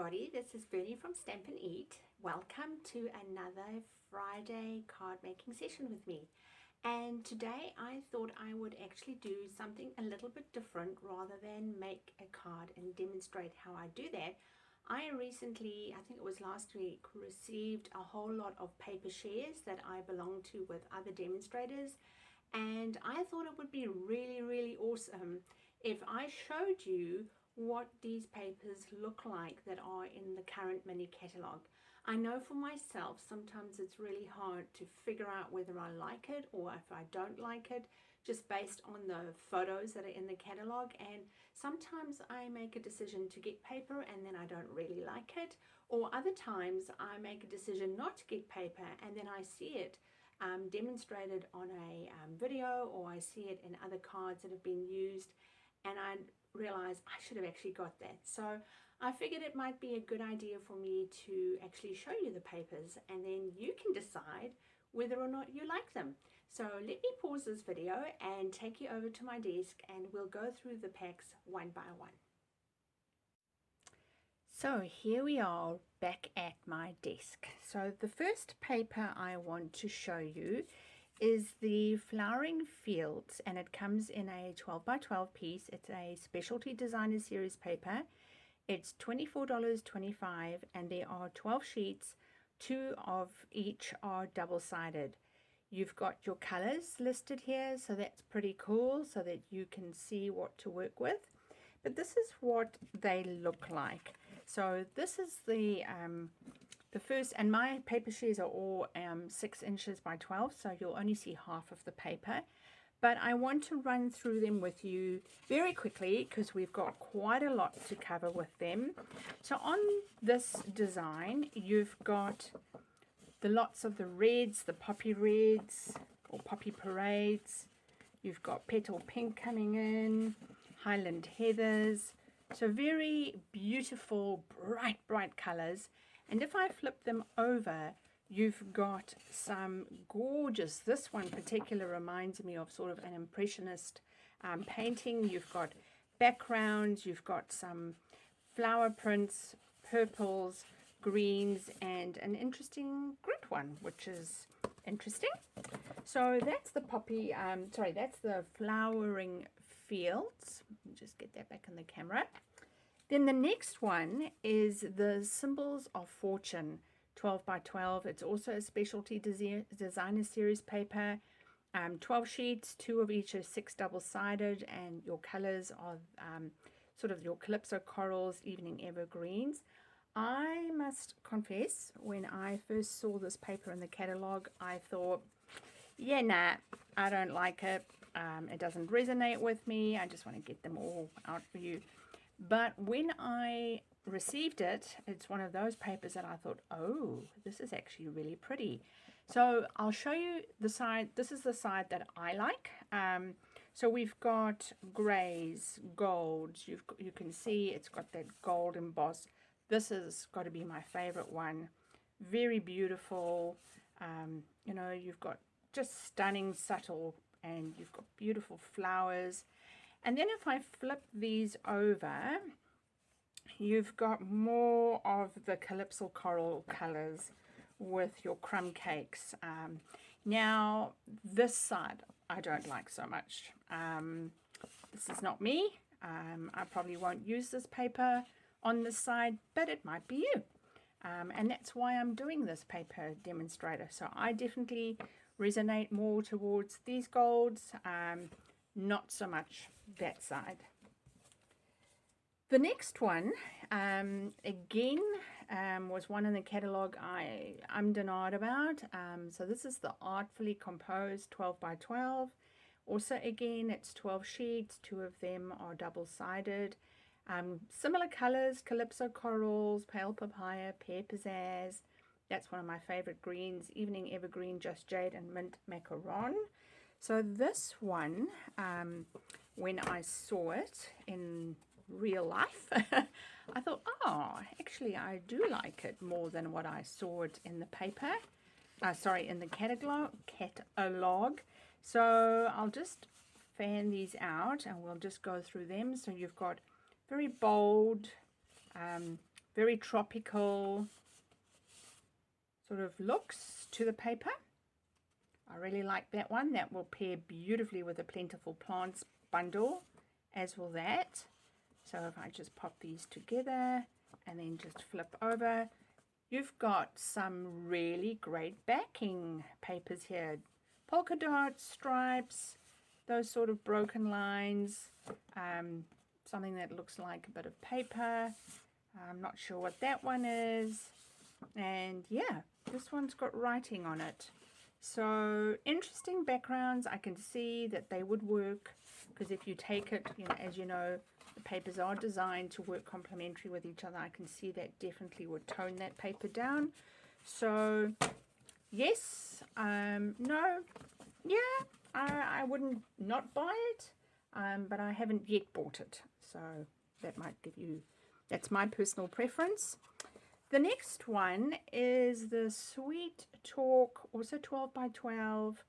everybody, this is Bernie from Stampin' Eat. Welcome to another Friday card making session with me. And today I thought I would actually do something a little bit different rather than make a card and demonstrate how I do that. I recently, I think it was last week, received a whole lot of paper shares that I belong to with other demonstrators. And I thought it would be really awesome if I showed you what these papers look like that are in the current mini catalog. I know for myself sometimes it's really hard to figure out whether I like it or if I don't like it just based on the photos that are in the catalog, and sometimes I make a decision to get paper and then I don't really like it, or other times I make a decision not to get paper and then I see it demonstrated on a video, or I see it in other cards that have been used and I realize I should have actually got that. So I figured it might be a good idea for me to actually show you the papers and then you can decide whether or not you like them. So let me pause this video and take you over to my desk and we'll go through the packs one by one. So here we are back at my desk. So the first paper I want to show you is the Flowering Fields, and it comes in a 12 by 12 piece. It's a specialty designer series paper. It's $24.25 and there are 12 sheets. 2 of each are double-sided. You've got your colors listed here, so that's pretty cool so that you can see what to work with. But this is what they look like. So this is the first, and my paper sheets are all 6 inches by 12, so you'll only see half of the paper. But I want to run through them with you very quickly because we've got quite a lot to cover with them. So on this design, you've got the lots of the reds, the poppy reds or poppy parades. You've got petal pink coming in, Highland heathers. So very beautiful, bright colors. And if I flip them over, you've got some gorgeous, this one particular reminds me of sort of an impressionist painting. You've got backgrounds, you've got some flower prints, purples, greens, and an interesting grit one, which is interesting. So that's the poppy, that's the Flowering Fields. Let me just get that back in the camera. Then the next one is the Symbols of Fortune, 12 by 12. It's also a specialty designer series paper. 12 sheets, 2 of each are 6 double-sided, and your colors are sort of your calypso corals, evening evergreens. I must confess, when I first saw this paper in the catalog, I thought, yeah, nah, I don't like it. It doesn't resonate with me. I just want to get them all out for you. But when I received it, it's one of those papers that I thought, oh, this is actually really pretty. So I'll show you the side. This is the side that I like. So we've got grays, golds. You can see it's got that gold emboss. This has got to be my favorite one. Very beautiful. You know, you've got just stunning, subtle, and you've got beautiful flowers. And then if I flip these over, you've got more of the calypso coral colors with your crumb cakes. Now, this side I don't like so much. This is not me. I probably won't use this paper on this side, but it might be you. And that's why I'm doing this paper demonstrator. So I definitely resonate more towards these golds, not so much that side. The next one, again, was one in the catalogue I denied about. So this is the Artfully Composed 12 by 12. Also, again, it's 12 sheets. 2 of them are double-sided. Similar colors, calypso corals, pale papaya, pear pizzazz. That's one of my favorite greens, evening evergreen, just jade, and mint macaron. So this one, when I saw it in real life, I thought, oh, actually I do like it more than what I saw it in the paper. In the catalog. So I'll just fan these out and we'll just go through them. So you've got very bold, very tropical sort of looks to the paper. I really like that one. That will pair beautifully with the Plentiful Plants bundle, as will that. So if I just pop these together and then just flip over, you've got some really great backing papers here. Polka dots, stripes, those sort of broken lines, something that looks like a bit of paper. I'm not sure what that one is. And yeah, this one's got writing on it. So interesting backgrounds. I can see that they would work, because if you take it, you know, as you know, the papers are designed to work complementary with each other. I can see that definitely would tone that paper down. So yes, no, yeah, I wouldn't not buy it, but I haven't yet bought it. So that might give you, that's my personal preference. The next one is the Sweet Talk, also 12 by 12,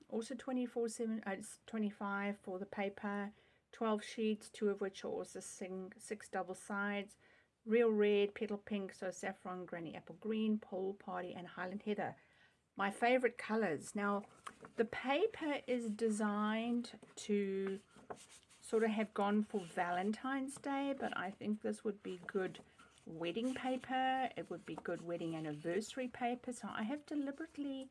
also 24/7, it's 25 for the paper, 12 sheets, 2 of which are also 6 double sides, real red, petal pink, so saffron, granny apple green, pole party, and Highland heather. My favorite colors. Now, the paper is designed to sort of have gone for Valentine's Day, but I think this would be good wedding paper. It would be good wedding anniversary paper. So I have deliberately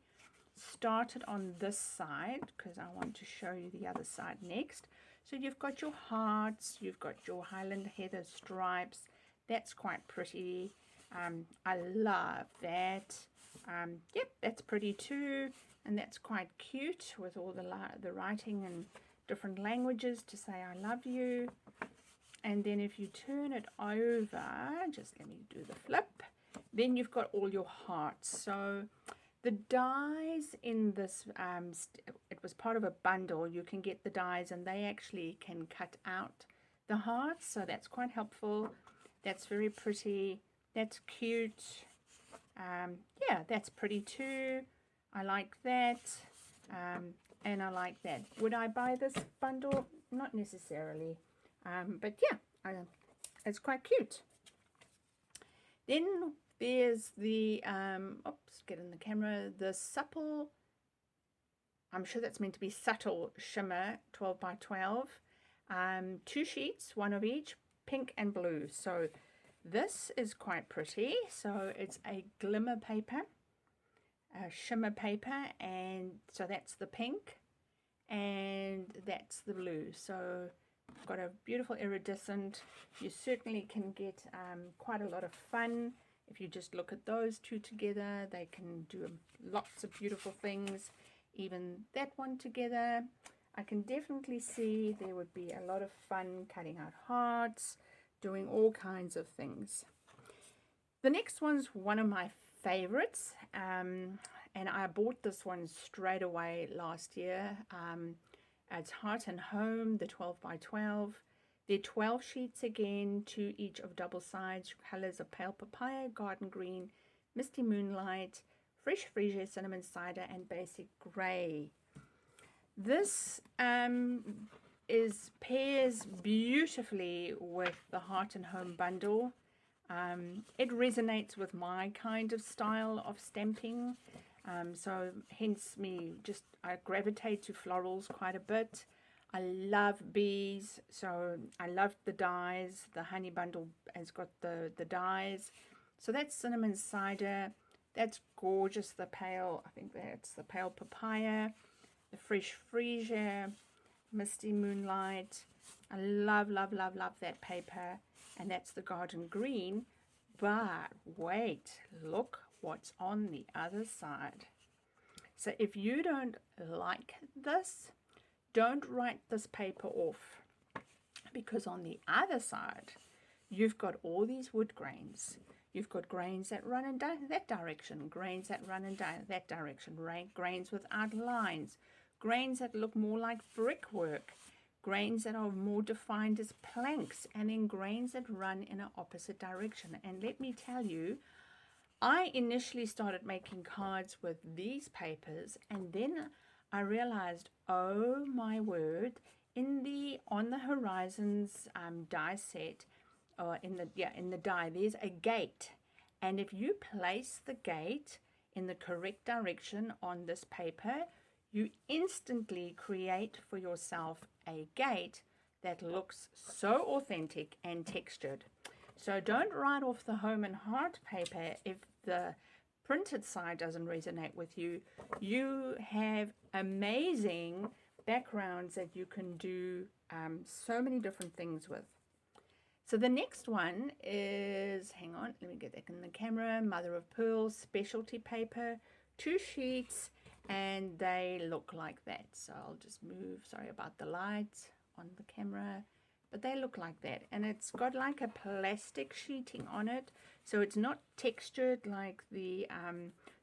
started on this side because I want to show you the other side next. So you've got your hearts, you've got your Highland heather stripes. That's quite pretty. I love that. Yep, that's pretty too, and that's quite cute with all the writing in different languages to say I love you. And then if you turn it over, just let me do the flip, then you've got all your hearts. So the dies in this, it was part of a bundle. You can get the dies and they actually can cut out the hearts, so that's quite helpful. That's very pretty. That's cute. Yeah, that's pretty too. I like that. And I like that. Would I buy this bundle? Not necessarily. But yeah, it's quite cute. Then there's the, oops, get in the camera, the supple, I'm sure that's meant to be subtle shimmer, 12 by 12. 2 sheets, 1 of each, pink and blue. So this is quite pretty. So it's a glimmer paper, a shimmer paper, and so that's the pink and that's the blue. So got a beautiful iridescent. You certainly can get quite a lot of fun if you just look at those two together. They can do lots of beautiful things. Even that one together, I can definitely see there would be a lot of fun cutting out hearts, doing all kinds of things. The next one's one of my favorites, and I bought this one straight away last year. It's Heart and Home, the 12 by 12. They're 12 sheets again, 2 each of double sides. Colors are Pale Papaya, Garden Green, Misty Moonlight, Fresh Freesia, Cinnamon Cider, and Basic Grey. This pairs beautifully with the Heart and Home bundle. It resonates with my kind of style of stamping. So hence I gravitate to florals quite a bit. I love bees, so I love the dies. The honey bundle has got the dies. So that's Cinnamon Cider. That's gorgeous. The pale, I think that's the Pale Papaya. The Fresh Freesia, Misty Moonlight. I love, love, love, love that paper. And that's the Garden Green. But wait, look what's on the other side. So if you don't like this, don't write this paper off, because on the other side you've got all these wood grains. You've got grains that run in that direction, grains that run in that direction, grains without lines, grains that look more like brickwork, grains that are more defined as planks, and then grains that run in an opposite direction. And let me tell you, I initially started making cards with these papers, and then I realized, oh my word, on the Horizons die set, or in the die, there's a gate. And if you place the gate in the correct direction on this paper, you instantly create for yourself a gate that looks so authentic and textured. So don't write off the home and heart paper if the printed side doesn't resonate with you. You have amazing backgrounds that you can do so many different things with. So the next one is, hang on, let me get that in the camera, Mother of Pearl specialty paper, 2 sheets, and they look like that. So I'll just move, sorry about the light on the camera, but they look like that. And it's got like a plastic sheeting on it, so it's not textured like the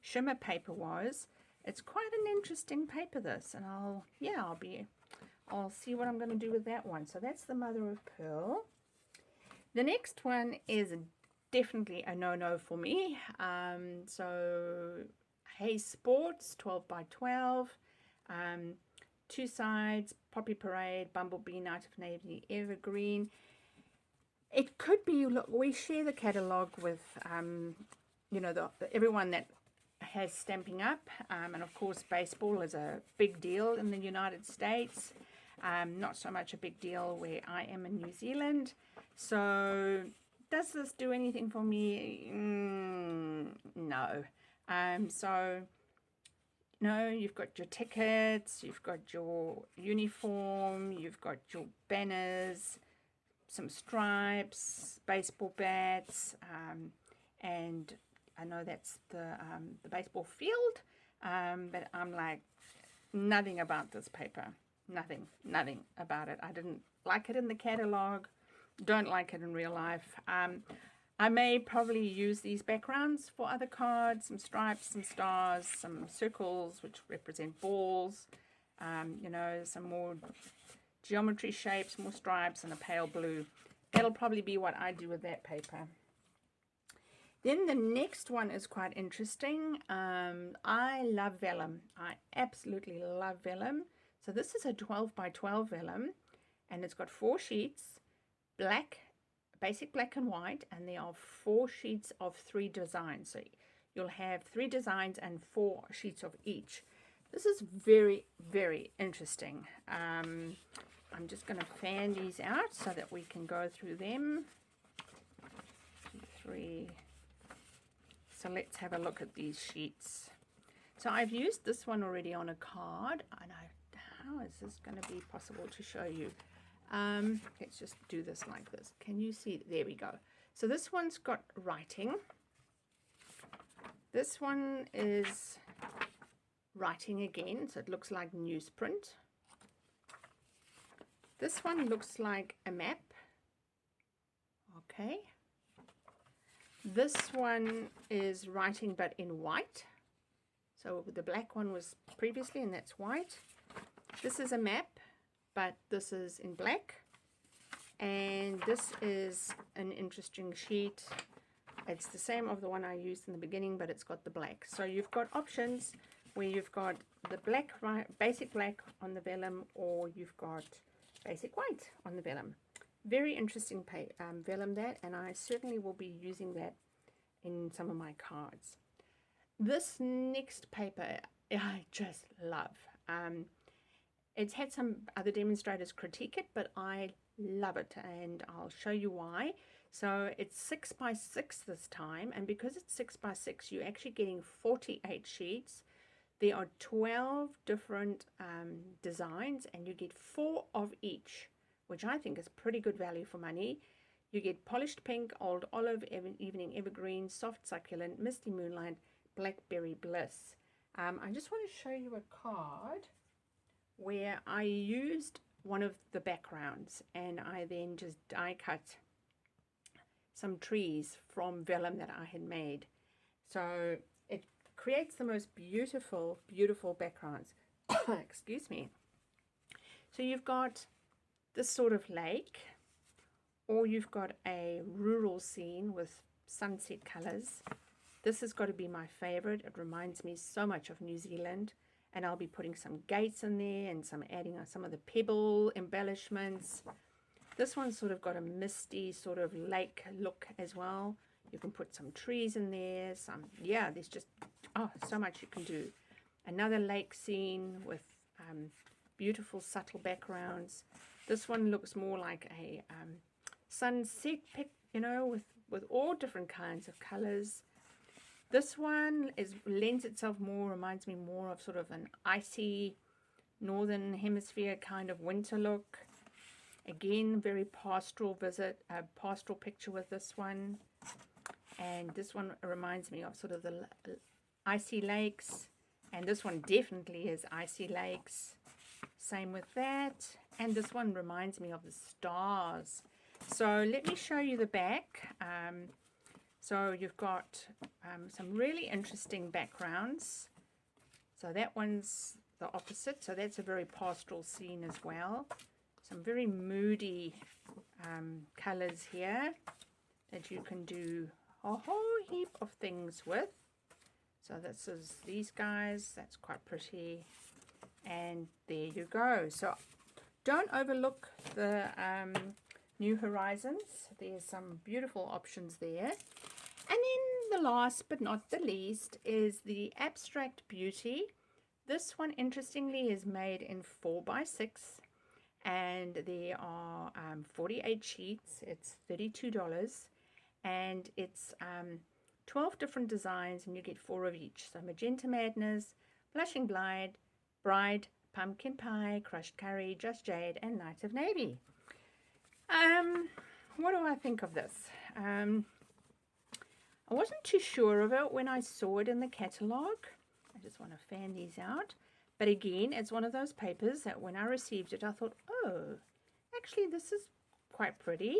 shimmer paper was. It's quite an interesting paper, this, and I'll see what I'm going to do with that one. So that's the Mother of Pearl. The next one is definitely a no-no for me. So Hey Sports, 12 by 12, 2 sides, Poppy Parade, Bumblebee, Night of Navy, Evergreen. It could be, look, we share the catalogue with, everyone that has Stampin' Up, and of course baseball is a big deal in the United States. Not so much a big deal where I am in New Zealand. So does this do anything for me? No. No, you've got your tickets, you've got your uniform, you've got your banners, some stripes, baseball bats, and I know that's the baseball field, but I'm like, nothing about this paper. Nothing about it. I didn't like it in the catalogue, don't like it in real life. I may probably use these backgrounds for other cards, some stripes, some stars, some circles which represent balls, some more geometry shapes, more stripes, and a pale blue. That'll probably be what I do with that paper. Then the next one is quite interesting. I love Vellum. I absolutely love Vellum. So this is a 12 by 12 Vellum, and it's got 4 sheets, black, basic black and white, and there are 4 sheets of 3 designs. So you'll have 3 designs and 4 sheets of each. This is very, very interesting. I'm just going to fan these out so that we can go through them. 2, 3. So let's have a look at these sheets. So I've used this one already on a card. How is this going to be possible to show you? Let's just do this like this. Can you see? There we go. So this one's got writing. This one is writing again, so it looks like newsprint. This one looks like a map. Okay. This one is writing but in white. So the black one was previously, and that's white. This is a map, but this is in black. And this is an interesting sheet. It's the same of the one I used in the beginning, but it's got the black. So you've got options where you've got the black, basic black on the vellum, or you've got basic white on the vellum. Very interesting vellum that, and I certainly will be using that in some of my cards. This next paper I just love. It's had some other demonstrators critique it, but I love it, and I'll show you why. So it's 6 by 6 this time, and because it's 6 by 6, you're actually getting 48 sheets. There are 12 different designs, and you get 4 of each, which I think is pretty good value for money. You get polished pink, old olive, evening evergreen, soft succulent, misty moonlight, blackberry bliss. I just want to show you a card where I used one of the backgrounds, and I then just die cut some trees from vellum that I had made. So it creates the most beautiful, beautiful backgrounds. Excuse me. So you've got this sort of lake, or you've got a rural scene with sunset colors. This has got to be my favorite. It reminds me so much of New Zealand, and I'll be putting some gates in there and adding some of the pebble embellishments. This one's sort of got a misty sort of lake look as well. You can put some trees in there, yeah, there's just, oh, so much you can do. Another lake scene with beautiful subtle backgrounds. This one looks more like a sunset pic, you know, with all different kinds of colors. This one lends itself more, reminds me more of sort of an icy northern hemisphere kind of winter look. Again, very pastoral pastoral picture with this one. And this one reminds me of sort of the icy lakes. And this one definitely is icy lakes. Same with that. And this one reminds me of the stars. So let me show you the back. So you've got some really interesting backgrounds. So that one's the opposite. So that's a very pastoral scene as well. Some very moody colors here that you can do a whole heap of things with. So this is these guys. That's quite pretty. And there you go. So don't overlook the New Horizons. There's some beautiful options there. And then the last but not the least is the Abstract Beauty. This one, interestingly, is made in 4x6. And there are 48 sheets. It's $32. And it's 12 different designs, and you get 4 of each. So Magenta Madness, Blushing Bride, Pumpkin Pie, Crushed Curry, Just Jade, and Night of Navy. What do I think of this? I wasn't too sure of it when I saw it in the catalogue. I just want to fan these out. But again, it's one of those papers that when I received it, I thought, oh, actually this is quite pretty.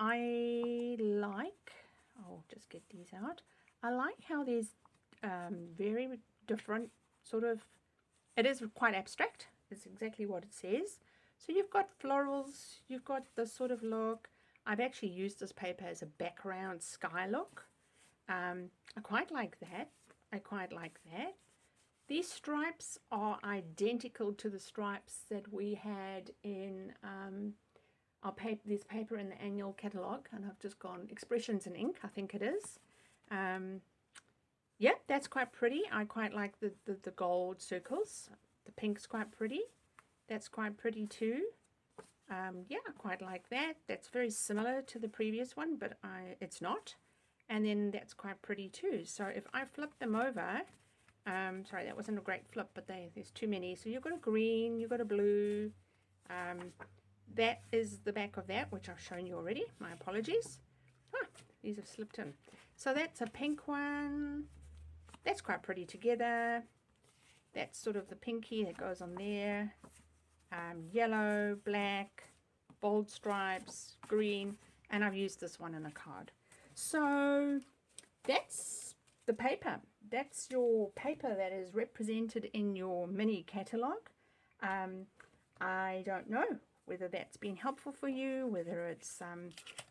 I like, I'll just get these out. I like how there's very different sort of, it is quite abstract. It's exactly what it says. So you've got florals, you've got this sort of look. I've actually used this paper as a background sky look. I quite like that. I quite like that. These stripes are identical to the stripes that we had in this paper in the annual catalogue, and I've just gone Expressions in Ink, I think it is. Yeah, that's quite pretty. I quite like the gold circles. The pink's quite pretty. That's quite pretty too. Yeah, I quite like that. That's very similar to the previous one, but it's not. And then that's quite pretty too. So if I flip them over, sorry, that wasn't a great flip, but there's too many. So you've got a green, you've got a blue. That is the back of that, which I've shown you already. My apologies. These have slipped in. So that's a pink one. That's quite pretty together. That's sort of the pinky that goes on there. Yellow, black, bold stripes, green, and I've used this one in a card. So that's the paper. That's your paper that is represented in your mini catalogue. I don't know whether that's been helpful for you, whether it's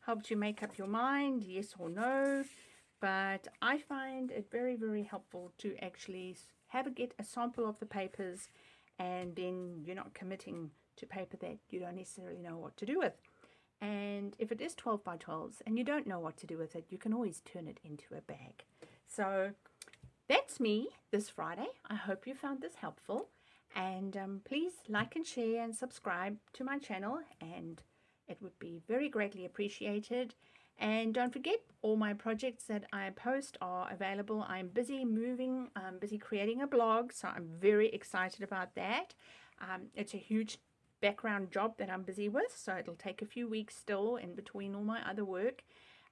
helped you make up your mind, yes or no, but I find it very, very helpful to actually get a sample of the papers, and then you're not committing to paper that you don't necessarily know what to do with. And if it is 12 by 12s and you don't know what to do with it, you can always turn it into a bag. So that's me this Friday. I hope you found this helpful. And please like and share and subscribe to my channel, and it would be very greatly appreciated. And don't forget, all my projects that I post are available. I'm busy moving, I'm busy creating a blog, so I'm very excited about that. It's a huge background job that I'm busy with, so it'll take a few weeks still in between all my other work.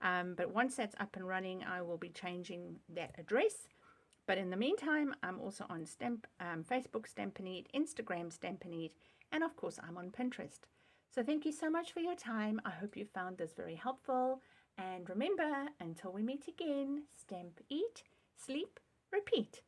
But once that's up and running, I will be changing that address. But in the meantime, I'm also on Facebook StampinUp, Instagram StampinUp, and of course I'm on Pinterest. So thank you so much for your time. I hope you found this very helpful. And remember, until we meet again, stamp, eat, sleep, repeat.